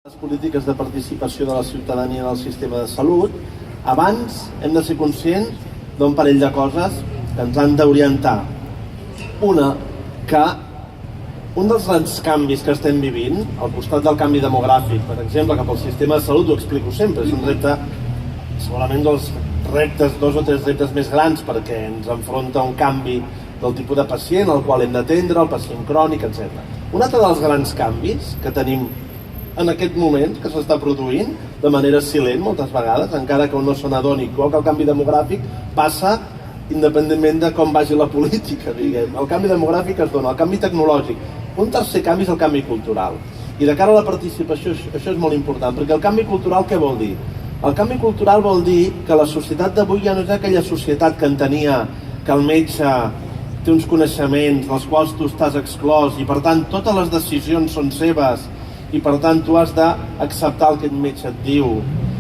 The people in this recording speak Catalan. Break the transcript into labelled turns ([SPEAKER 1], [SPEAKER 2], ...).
[SPEAKER 1] Les polítiques de participació de la ciutadania en el sistema de salut, abans hem de ser conscients d'un parell de coses que ens han d'orientar. Una, que un dels grans canvis que estem vivint, al costat del canvi demogràfic, per exemple, cap al sistema de salut, ho explico sempre, és un repte, segurament dels reptes, 2 o 3 reptes més grans, perquè ens enfronta un canvi del tipus de pacient al qual hem d'atendre, el pacient crònic, etc. Un altre dels grans canvis que tenim en aquest moment, que s'està produint de manera silent moltes vegades, encara que un no se n'adoni, que el canvi demogràfic passa independentment de com vagi la política, diguem. El canvi demogràfic es dona, el canvi tecnològic. Un tercer canvi és el canvi cultural. I de cara a la participació, això és molt important, perquè el canvi cultural què vol dir? El canvi cultural vol dir que la societat d'avui ja no és aquella societat que entenia que el metge té uns coneixements dels quals tu estàs exclòs i per tant totes les decisions són seves i per tant tu has d'acceptar el que el metge et diu